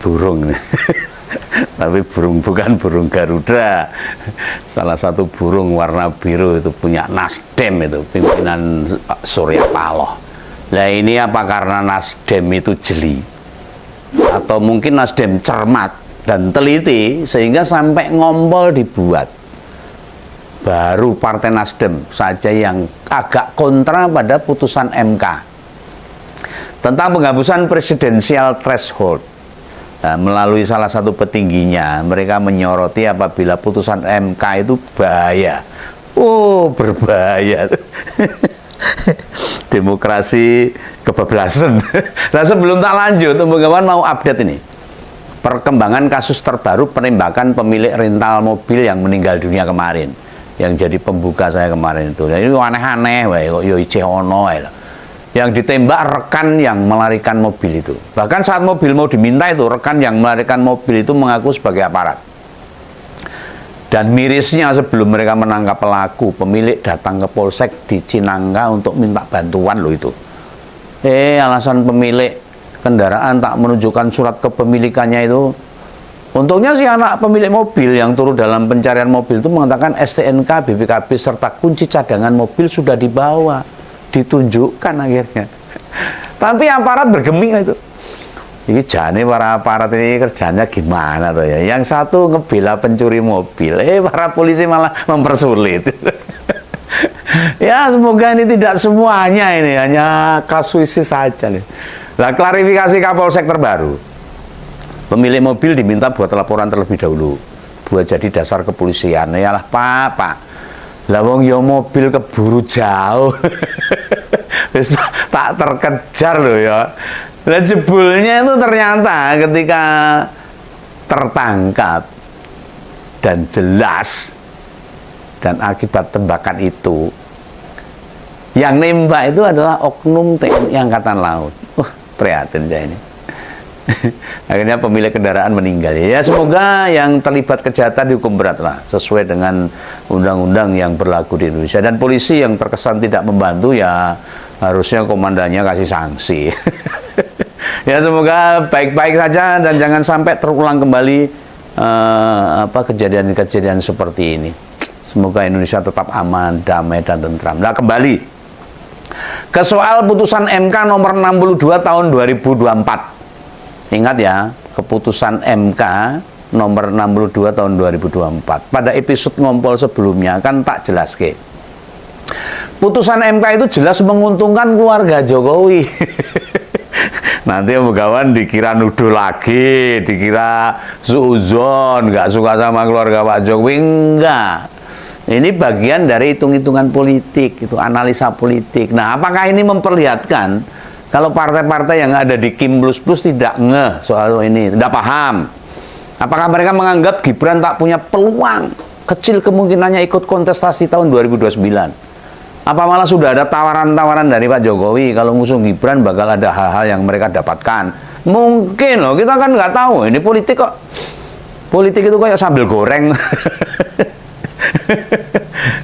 burung. Tapi burung bukan burung Garuda. Salah satu burung warna biru itu punya Nasdem, itu pimpinan Surya Paloh. Nah ini apa karena Nasdem itu jeli? Atau mungkin Nasdem cermat dan teliti sehingga sampai ngompol dibuat. Baru Partai Nasdem saja yang agak kontra pada putusan MK tentang penghapusan presidensial threshold. Nah, melalui salah satu petingginya, mereka menyoroti apabila putusan MK itu bahaya. Oh, berbahaya. Demokrasi kebablasan. Nah, sebelum tak lanjut, teman-teman mau update ini. Perkembangan kasus terbaru penembakan pemilik rental mobil yang meninggal dunia kemarin. Yang jadi pembuka saya kemarin itu. Ini aneh-aneh, kok yo ono yang ditembak rekan yang melarikan mobil itu. Bahkan saat mobil mau diminta itu, rekan yang melarikan mobil itu mengaku sebagai aparat. Dan mirisnya sebelum mereka menangkap pelaku, pemilik datang ke Polsek di Cinangka untuk minta bantuan loh itu. Alasan pemilik kendaraan tak menunjukkan surat kepemilikannya itu. Untungnya si anak pemilik mobil yang turut dalam pencarian mobil itu mengatakan STNK, BPKB, serta kunci cadangan mobil sudah dibawa. Ditunjukkan akhirnya. Tapi aparat bergeming itu. Ini jane para aparat ini kerjanya gimana tuh ya? Yang satu ngebela pencuri mobil, para polisi malah mempersulit. Ya semoga ini tidak semuanya ini, hanya kasuisis saja nih. Nah, klarifikasi Kapolsek terbaru. Pemilik mobil diminta buat laporan terlebih dahulu, buat jadi dasar kepolisian. Yalah Pak. Lah wong yo mobil keburu jauh. Tak terkejar loh ya. Lah jebulnya itu ternyata ketika tertangkap dan jelas dan akibat tembakan itu yang nembak itu adalah oknum TNI Angkatan Laut. Wah, prihatin saya ini. Akhirnya pemilik kendaraan meninggal. Ya semoga yang terlibat kejahatan dihukum berat lah, sesuai dengan undang-undang yang berlaku di Indonesia. Dan polisi yang terkesan tidak membantu ya harusnya komandannya kasih sanksi. Ya semoga baik-baik saja dan jangan sampai terulang kembali kejadian-kejadian seperti ini. Semoga Indonesia tetap aman, damai dan tentram. Nah kembali ke soal putusan MK nomor 62 tahun 2024. Ingat ya, keputusan MK nomor 62 tahun 2024. Pada episode ngompol sebelumnya kan tak jelas ke. Putusan MK itu jelas menguntungkan keluarga Jokowi. Nanti kawan dikira nuduh lagi, dikira suuzon, nggak suka sama keluarga Pak Jokowi, enggak. Ini bagian dari hitung-hitungan politik, itu analisa politik. Nah, apakah ini memperlihatkan kalau partai-partai yang ada di Kim Plus Plus tidak ngeh soal ini, tidak paham? Apakah mereka menganggap Gibran tak punya peluang, kecil kemungkinannya ikut kontestasi tahun 2029? Apa malah sudah ada tawaran-tawaran dari Pak Jokowi kalau ngusung Gibran bakal ada hal-hal yang mereka dapatkan? Mungkin loh, kita kan nggak tahu. Ini politik kok. Politik itu kayak sambal goreng.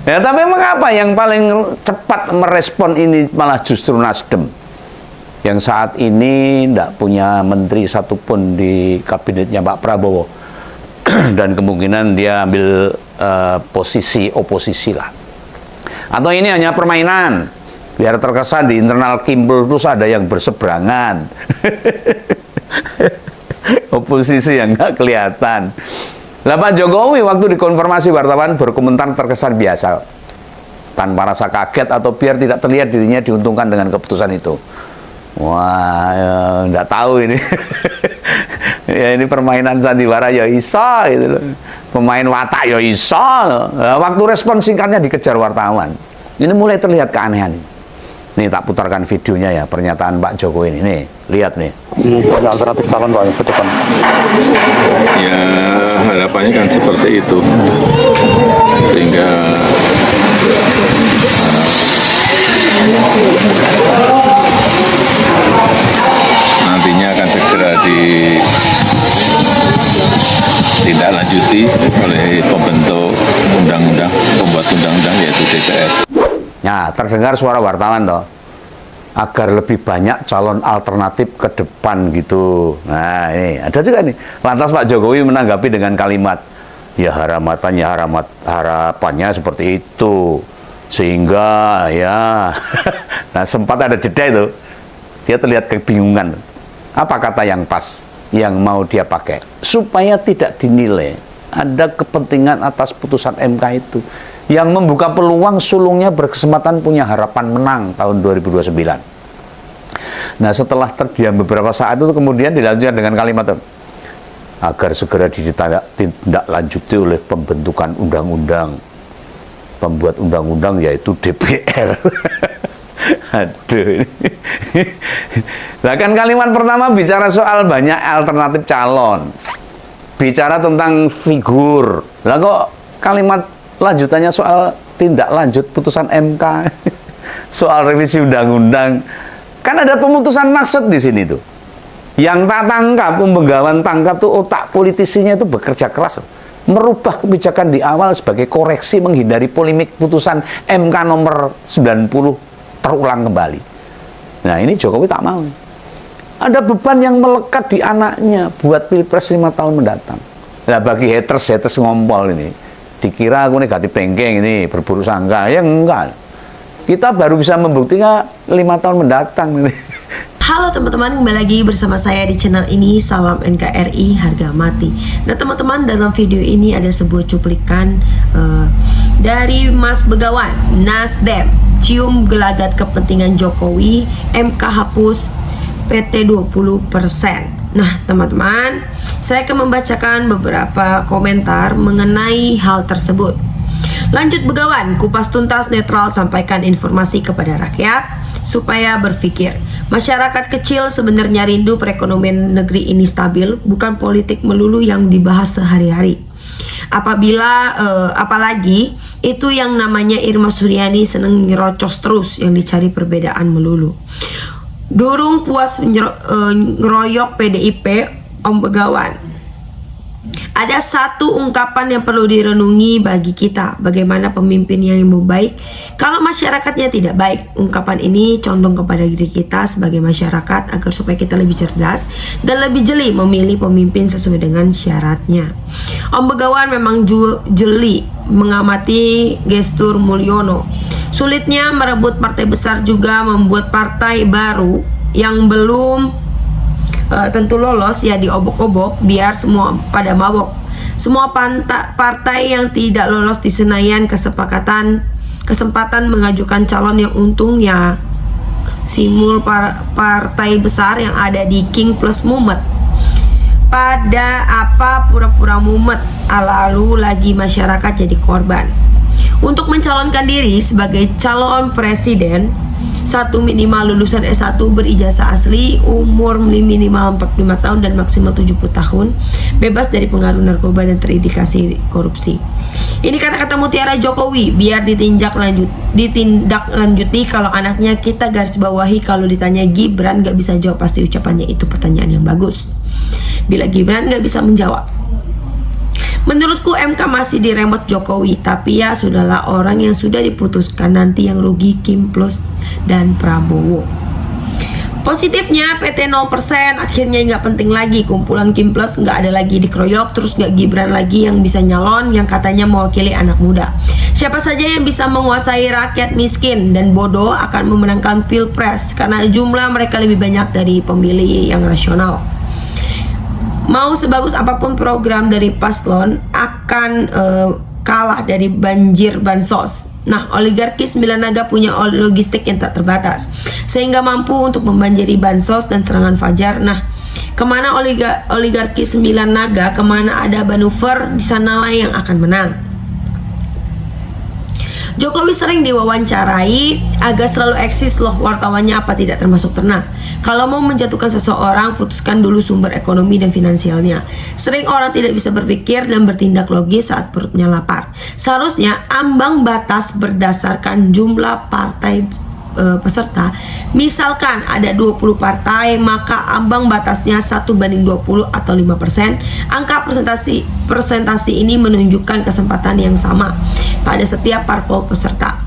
Ya, tapi mengapa yang paling cepat merespon ini malah justru Nasdem? Yang saat ini tidak punya menteri satupun di kabinetnya Pak Prabowo. Dan kemungkinan dia ambil posisi oposisi lah. Atau ini hanya permainan, biar terkesan di internal Kim Plus ada yang berseberangan. Oposisi yang nggak kelihatan. Lah Pak Jokowi waktu dikonfirmasi wartawan berkomentar terkesan biasa, tanpa rasa kaget atau biar tidak terlihat dirinya diuntungkan dengan keputusan itu. Wah, ya, nggak tahu ini. Ya ini permainan sandiwara ya iso gitu loh. Pemain watak ya iso loh. Waktu respon singkatnya dikejar wartawan. Ini mulai terlihat keanehan ini. Nih tak putarkan videonya ya, pernyataan Pak Jokowi ini. Nih, lihat nih. Banyak alternatif calon Pak ke depan. Ya harapannya kan seperti itu. Sehingga nantinya akan segera ditindaklanjuti oleh pembentuk undang-undang, pembuat undang-undang yaitu DPR. Nah, terdengar suara wartawan toh. agar lebih banyak calon alternatif ke depan gitu. Nah ini ada juga nih. Lantas Pak Jokowi menanggapi dengan kalimat, ya harapannya seperti itu. Sehingga ya, nah sempat ada jeda itu. Dia terlihat kebingungan. Apa kata yang pas, yang mau dia pakai? Supaya tidak dinilai ada kepentingan atas putusan MK itu. Yang membuka peluang sulungnya berkesempatan punya harapan menang tahun 2029. Nah setelah terdiam beberapa saat itu kemudian dilanjutkan dengan kalimat agar segera ditindaklanjuti oleh pembentukan undang-undang, pembuat undang-undang yaitu DPR. Aduh. Nah kan kalimat pertama bicara soal banyak alternatif calon, bicara tentang figur. Lah kok kalimat lanjutannya soal tindak lanjut putusan MK, soal revisi undang-undang. Kan ada pemutusan maksud di sini tuh. Yang tak tangkap, pembegawan tangkap tuh otak politisinya itu bekerja keras, merubah kebijakan di awal sebagai koreksi menghindari polemik putusan MK nomor 90 terulang kembali. Nah ini Jokowi tak mau. Ada beban yang melekat di anaknya buat Pilpres 5 tahun mendatang. Nah bagi haters ngompol ini, dikira aku negatif thinking ini, berburu sangka. Ya enggak. Kita baru bisa membuktikan 5 tahun mendatang. Halo teman-teman, kembali lagi bersama saya di channel ini. Salam NKRI harga mati. Nah teman-teman, dalam video ini ada sebuah cuplikan dari Mas Begawan Nasdem, cium gelagat kepentingan Jokowi, MK hapus PT 20%. Nah teman-teman, saya akan membacakan beberapa komentar mengenai hal tersebut. Lanjut Begawan, kupas tuntas netral, sampaikan informasi kepada rakyat supaya berpikir. Masyarakat kecil sebenarnya rindu perekonomian negeri ini stabil, bukan politik melulu yang dibahas sehari-hari. Apalagi itu yang namanya Irma Suryani seneng nyerocos terus, yang dicari perbedaan melulu. Durung puas ngeroyok PDIP, Om Begawan. Ada satu ungkapan yang perlu direnungi bagi kita, bagaimana pemimpin yang mau baik kalau masyarakatnya tidak baik. Ungkapan ini condong kepada diri kita sebagai masyarakat agar supaya kita lebih cerdas dan lebih jeli memilih pemimpin sesuai dengan syaratnya. Om Begawan memang jeli mengamati gestur Mulyono. Sulitnya merebut partai besar juga membuat partai baru yang belum tentu lolos ya diobok-obok biar semua pada mabok. Semua partai yang tidak lolos di Senayan kesempatan mengajukan calon yang untung ya simul partai besar yang ada di King plus Mumet. Pada apa pura-pura mumet, lalu lagi masyarakat jadi korban. Untuk mencalonkan diri sebagai calon presiden, satu minimal lulusan S1 berijazah asli, umur minimal 45 tahun dan maksimal 70 tahun, bebas dari pengaruh narkoba dan terindikasi korupsi. Ini kata-kata mutiara Jokowi, biar ditindaklanjuti kalau anaknya kita garis bawahi. Kalau ditanya Gibran gak bisa jawab, pasti ucapannya itu pertanyaan yang bagus. Bila Gibran gak bisa menjawab, menurutku MK masih diremot Jokowi, tapi ya sudahlah, orang yang sudah diputuskan nanti yang rugi Kim Plus dan Prabowo. Positifnya PT 0% akhirnya nggak penting lagi, kumpulan Kim Plus nggak ada lagi dikeroyok, terus nggak Gibran lagi yang bisa nyalon yang katanya mewakili anak muda. Siapa saja yang bisa menguasai rakyat miskin dan bodoh akan memenangkan Pilpres karena jumlah mereka lebih banyak dari pemilih yang rasional. Mau sebagus apapun program dari paslon akan kalah dari banjir bansos. Nah, oligarki 9 naga punya logistik yang tak terbatas sehingga mampu untuk membanjiri bansos dan serangan fajar. Nah, kemana oligarki 9 naga, kemana ada manuver, di sanalah yang akan menang. Jokowi sering diwawancarai, agak selalu eksis loh wartawannya, apa tidak termasuk tenang. Kalau mau menjatuhkan seseorang, putuskan dulu sumber ekonomi dan finansialnya. Sering orang tidak bisa berpikir dan bertindak logis saat perutnya lapar. Seharusnya ambang batas berdasarkan jumlah partai peserta. Misalkan ada 20 partai, maka ambang batasnya 1:20 atau 5%. Angka presentasi ini menunjukkan kesempatan yang sama pada setiap parpol peserta.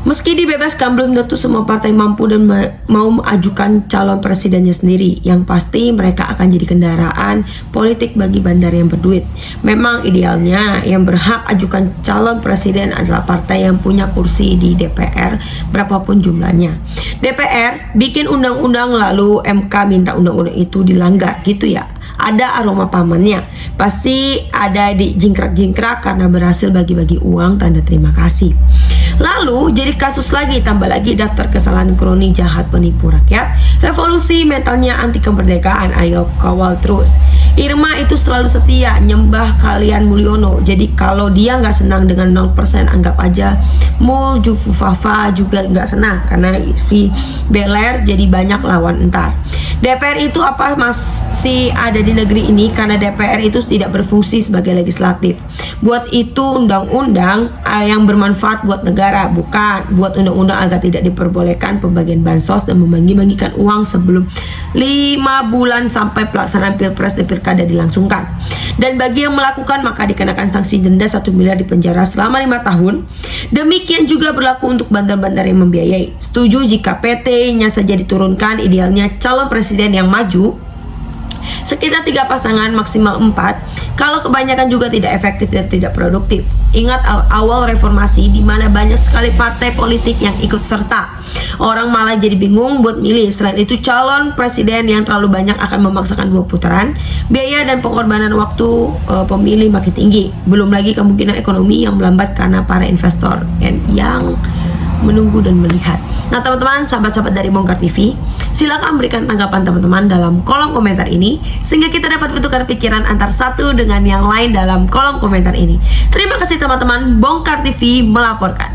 Meski dibebaskan, belum tentu semua partai mampu dan mau mengajukan calon presidennya sendiri. Yang pasti mereka akan jadi kendaraan politik bagi bandar yang berduit. Memang idealnya yang berhak ajukan calon presiden adalah partai yang punya kursi di DPR berapapun jumlahnya. DPR bikin undang-undang lalu MK minta undang-undang itu dilanggar gitu ya. Ada aroma pamannya. Pasti ada di jingkrak-jingkrak karena berhasil bagi-bagi uang tanda terima kasih. Lalu jadi kasus lagi, tambah lagi daftar kesalahan kroni jahat penipu rakyat. Revolusi mentalnya anti kemerdekaan, ayo kawal terus. Irma itu selalu setia, nyembah kalian Mulyono. Jadi kalau dia nggak senang dengan 0%, anggap aja Mul Jufufafa juga nggak senang karena si Beler jadi banyak lawan entar. DPR itu apa masih ada di negeri ini karena DPR itu tidak berfungsi sebagai legislatif. Buat itu undang-undang yang bermanfaat buat negara, bukan buat undang-undang agar tidak diperbolehkan pembagian bansos dan membagi-bagikan uang sebelum 5 bulan sampai pelaksanaan pilpres dan pilkada dilangsungkan. Dan bagi yang melakukan maka dikenakan sanksi denda 1 miliar di penjara selama 5 tahun. Demikian juga berlaku untuk bandar-bandar yang membiayai. Setuju jika PT-nya saja diturunkan, idealnya calon presiden yang maju sekitar 3 pasangan maksimal 4. Kalau kebanyakan juga tidak efektif dan tidak produktif. Ingat awal reformasi di mana banyak sekali partai politik yang ikut serta. Orang malah jadi bingung buat milih. Selain itu calon presiden yang terlalu banyak akan memaksakan 2 putaran. Biaya dan pengorbanan waktu pemilih makin tinggi. Belum lagi kemungkinan ekonomi yang melambat karena para investor yang menunggu dan melihat. Nah teman-teman, sahabat-sahabat dari Bongkar TV, silakan berikan tanggapan teman-teman dalam kolom komentar ini sehingga kita dapat bertukar pikiran antar satu dengan yang lain dalam kolom komentar ini. Terima kasih teman-teman, Bongkar TV melaporkan.